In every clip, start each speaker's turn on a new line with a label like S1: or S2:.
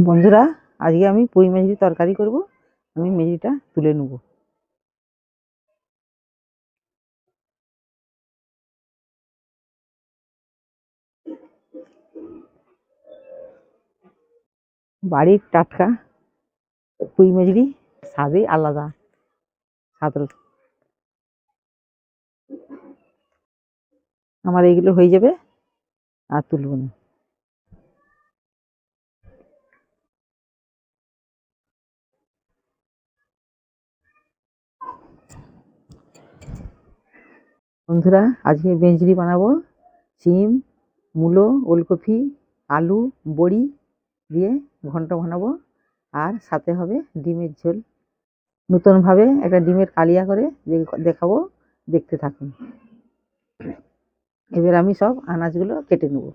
S1: বন্ধুরা, আজকে আমি পুঁই মেজরি তরকারি করব। আমি মেজরিটা তুলে নেব। বাড়ির টাটকা পুঁই মেজরি স্বাদই আলাদা। স্বাদ আমার এইগুলো হয়ে যাবে, আর তুলব না। বন্ধুরা, আজকে মেজরি বানাবো সিম, মূলো, ওলকপি, আলু, বড়ি দিয়ে ঘন্ট বানাবো। আর সাথে হবে ডিমের ঝোল। নতুনভাবে একটা ডিমের কালিয়া করে দেখাবো, দেখতে থাকুন। এবার আমি সব আনাজগুলো কেটে নেব।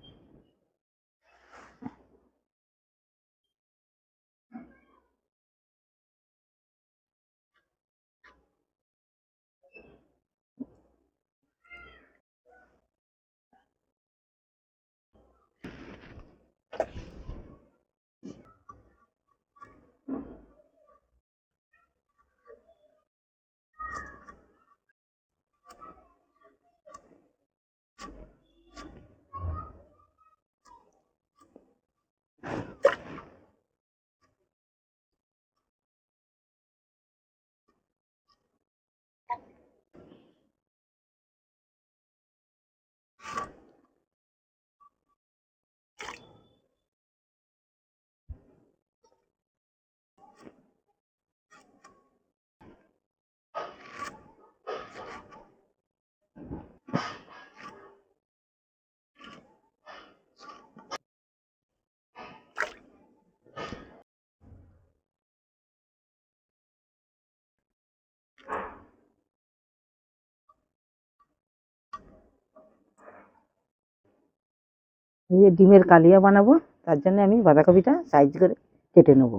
S1: এই যে ডিমের কালিয়া বানাবো, তার জন্য আমি বাঁধাকপিটা সাইজ করে কেটে নেব।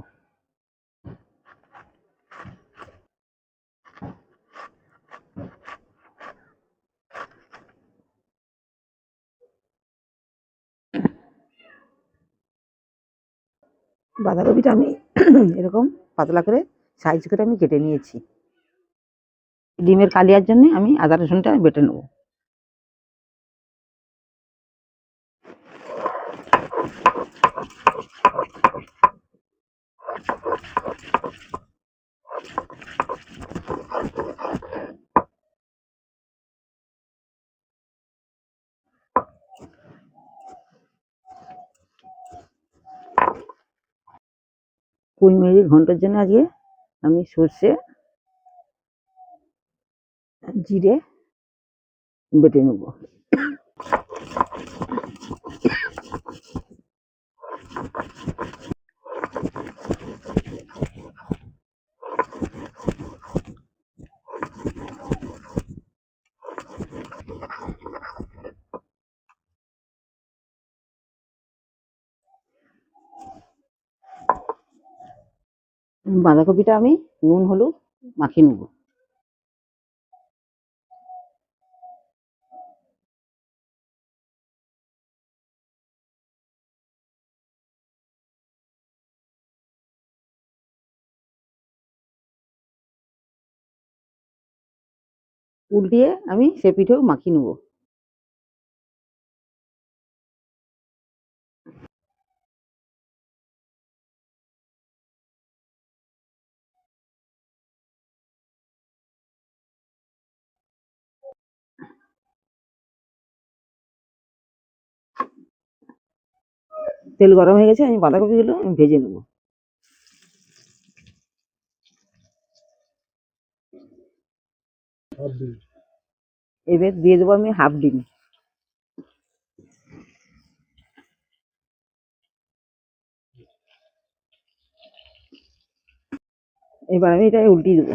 S1: বাঁধাকপিটা আমি এরকম পাতলা করে সাইজ করে আমি কেটে নিয়েছি। ডিমের কালিয়ার জন্য আমি আদা রসুনটা বেটে নেব। পুঁই মেজরি ঘন্টার জন্য আজকে আমি সর্ষে, জিরে বেটে নেব। বাঁধাকপিটা আমি নুন হলুদ মাখিয়ে নেব। উল্টিয়ে আমি সে পিঠেও মাখিয়ে নেব। তেল গরম হয়ে গেছে, আমি বাঁধাকপিগুলো আমি ভেজে নেব। এবার দিয়ে দেবো আমি হাফ ডিম। এবার আমি এটা উল্টিয়ে দেবো।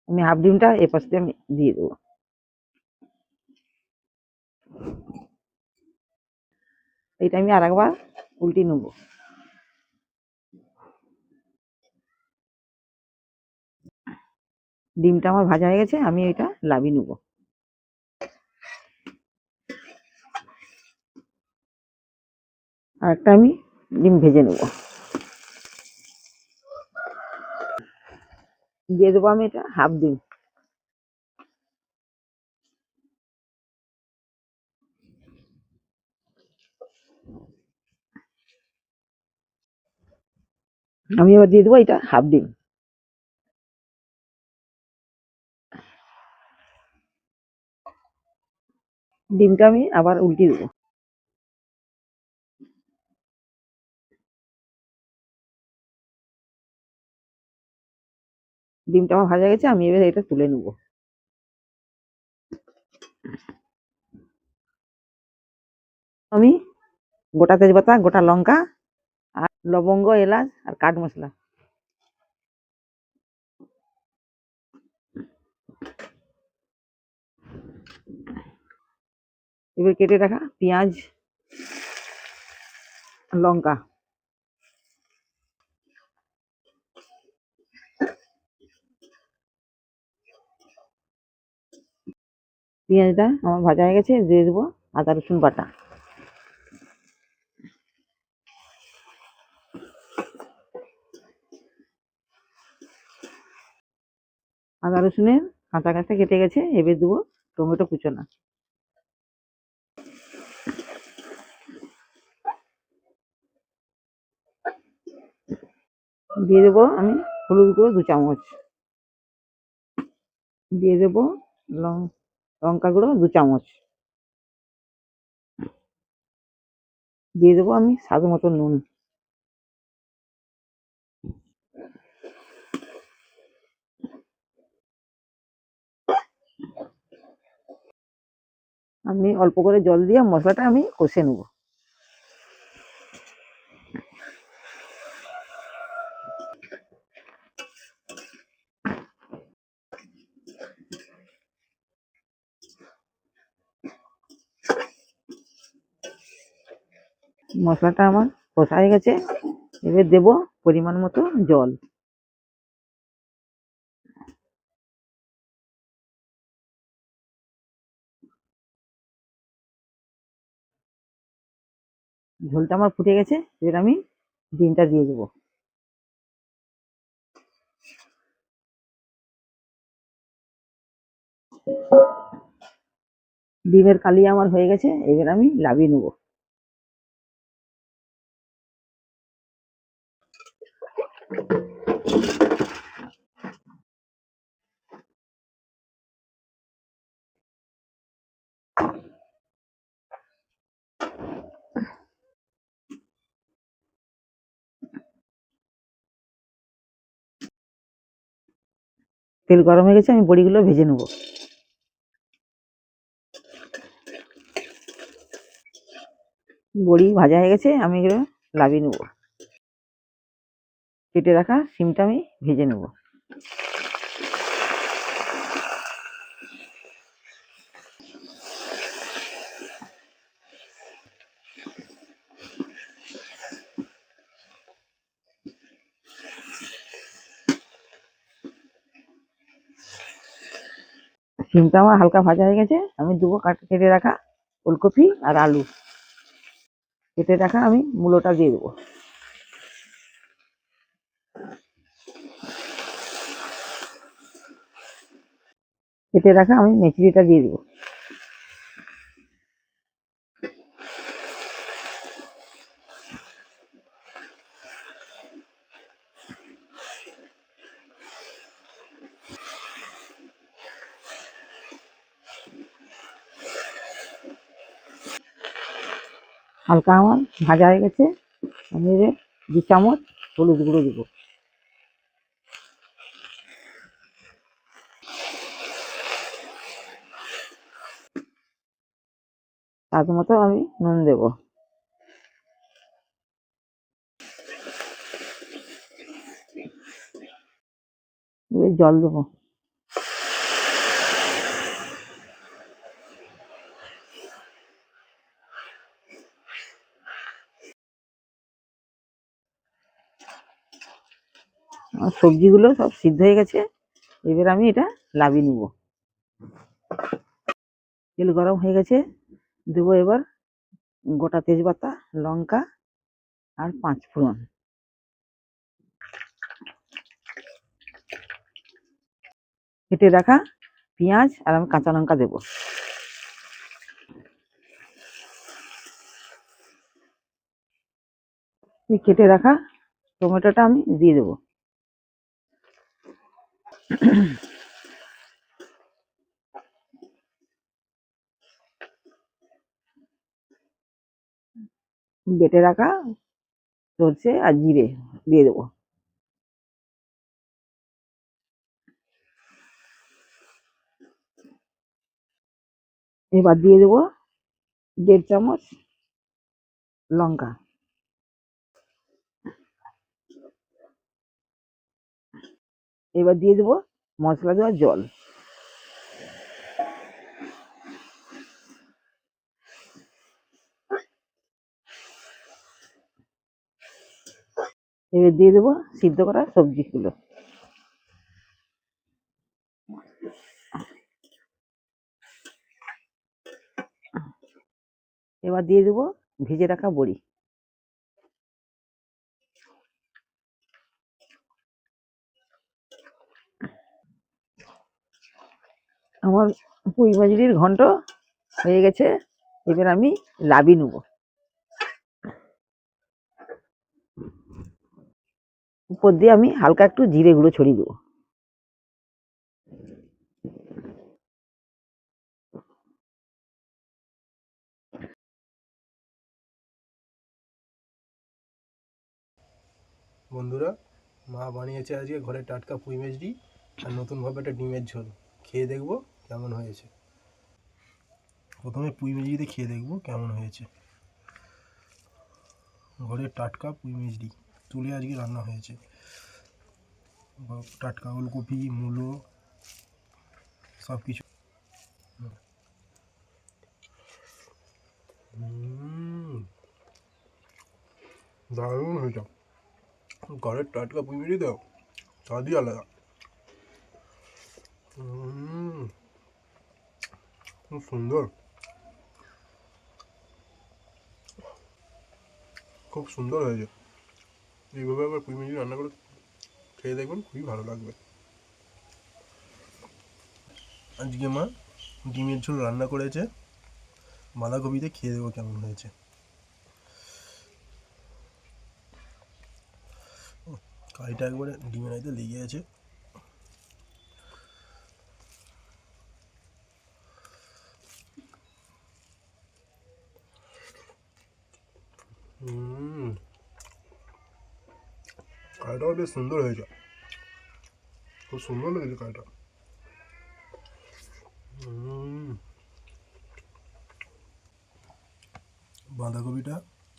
S1: আমি হাফ ডিমটা এ পাশ দিয়ে আমি দিয়ে দেবো। এটা আমি আর একবার উল্টিয়ে নেব। ডিমটা আমার ভাজা হয়ে গেছে, আমি এটা লাভিয়ে নেব। আর একটা আমি ডিম ভেজে নেব। দিয়ে দেবো আমি এটা হাফ ডিম। আমি এবার দিয়ে দেবো এটা হাফ ডিম। ডিমটা আমি আবার উল্টিয়ে দেবো। ডিমটা আমার ভাজা গেছে, আমি এবার এটা তুলে নেব। আমি গোটা তেজপাতা, গোটা লঙ্কা আর লবঙ্গ, এলাচ আর কাঠ মশলা এবার কেটে রাখা পেঁয়াজ, লঙ্কা, পেঁয়াজটা আমার ভাজা হয়ে গেছে, দিয়ে দেবো আদা রসুন বাটা। আদা রসুনের কাঁচা কাঁচা কেটে গেছে, এবার দেবো টমেটো কুচোনা। দিয়ে দেবো আমি হলুদ গুঁড়ো 2 চামচ। দিয়ে দেবো লঙ্কা গুঁড়ো 2 চামচ। দিয়ে দেবো আমি স্বাদ মতো নুন। আমি অল্প করে জল দিয়ে মশলাটা আমি কষে নেব। মশলাটা আমার কষা হয়ে গেছে, এবার দেবো পরিমাণ মতো জল। ঝোলটা আমার ফুটে গেছে, এবার আমি ডিমটা দিয়ে দেবো। ডিমের কালি আমার হয়ে গেছে, এবার আমি নামিয়ে নেবো। তেল গরম হয়ে গেছে, আমি বড়িগুলো ভেজে নেবো। বড়ি ভাজা হয়ে গেছে, আমি এগুলো নামিয়ে নেবো। কেটে রাখা সিমটা আমি ভেজে নেব। সিমটা আমার হালকা ভাজা হয়ে গেছে, আমি দেবো কেটে রাখা ফুলকপি আর আলু। কেটে রাখা আমি মূলোটা দিয়ে দেবো। কেটে রাখা আমি মেথিটা দিয়ে দেবো। হালকা আমার ভাজা হয়ে গেছে, আমি এবার 2 চামচ হলুদ গুঁড়ো দেবো। স্বাদ মতো আমি নুন দেবো। এবার জল দেবো। আমার সবজিগুলো সব সিদ্ধ হয়ে গেছে, এবার আমি এটা নামিয়ে নেবো। তেল গরম হয়ে গেছে, দেবো এবার গোটা তেজপাতা, লঙ্কা আর 5 ফোড়ন। কেটে রাখা পেঁয়াজ আর আমি কাঁচা লঙ্কা দেবো। কেটে রাখা টমেটোটা আমি দিয়ে দেবো। বেটে রাখা সরষে আর জিরে দিয়ে দেবো। এবার দিয়ে দেবো 1.5 চামচ লঙ্কা। এবার দিয়ে দেবো মশলা দেওয়ার জল। এবার দিয়ে দেবো সিদ্ধ করা সবজিগুলো। এবার দিয়ে দেবো ভেজে রাখা বড়ি। আমার পুঁই ভাজলির ঘন্ট হয়ে গেছে। এবার আমি লাবি নেব। উপর দিয়ে আমি হালকা একটু জিরে গুঁড়ো ছড়িয়ে দেবো।
S2: বন্ধুরা, মা বানিয়েছে আজকে ঘরে টাটকা পুঁই মিষ্টি আর নতুনভাবে একটা ডিমের ঝোল। খেয়ে দেখবো কেমন হয়েছে। প্রথমে পুঁই মিষ্টি দিয়ে খেয়ে দেখবো কেমন হয়েছে। ঘরে টাটকা পুঁই মিষ্টি তুলে আজকে রান্না হয়েছে। টাটকা ওলকপি, মূলো সব কিছু। দারুণ হয়েছে। ঘরের টাটকা পুঁই মিষ্টি দাও, স্বাদই আলাদা। খুব সুন্দর, খুব সুন্দর হয়েছে। এইভাবে আবার পুঁই মিষ্টি রান্না করে খেয়ে দেখবেন, খুবই ভালো লাগবে। আজকে মা ডিমের ঝোল রান্না করেছে, বাঁধাকপিতে খেয়ে দেবো কেমন হয়েছে। কাইটা একবারে ডিমের আইতে লেগে আছে। কাইটাও বেশ সুন্দর হয়েছে, খুব সুন্দর লেগেছে কাইটা।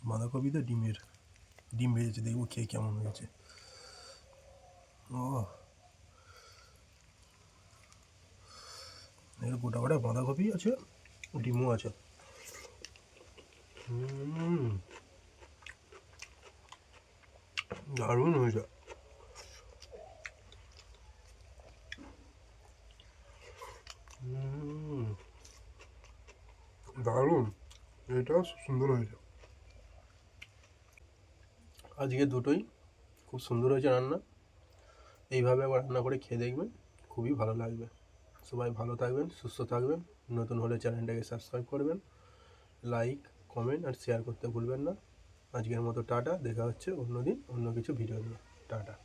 S2: বাঁধাকপিতে ডিম ভেজেছে, দেখবো খেয়ে কেমন হয়েছে। ও এর গোটা গোটা বাঁধাকপি আছে, ডিমও আছে। দারুণ হয়েছে। দারুণ, এটাও সুন্দর হয়েছে। আজকে দুটোই খুব সুন্দর হয়েছে রান্না। এইভাবে আবার রান্না করে খেয়ে দেখবেন, খুবই ভালো লাগবে। সবাই ভালো থাকবেন, সুস্থ থাকবেন। নতুন হলে চ্যানেলটাকে সাবস্ক্রাইব করবেন, লাইক, কমেন্ট আর শেয়ার করতে ভুলবেন না। আজকের মতো টাটা, দেখা হচ্ছে অন্যদিন অন্য কিছু ভিডিও নিয়ে। টাটা।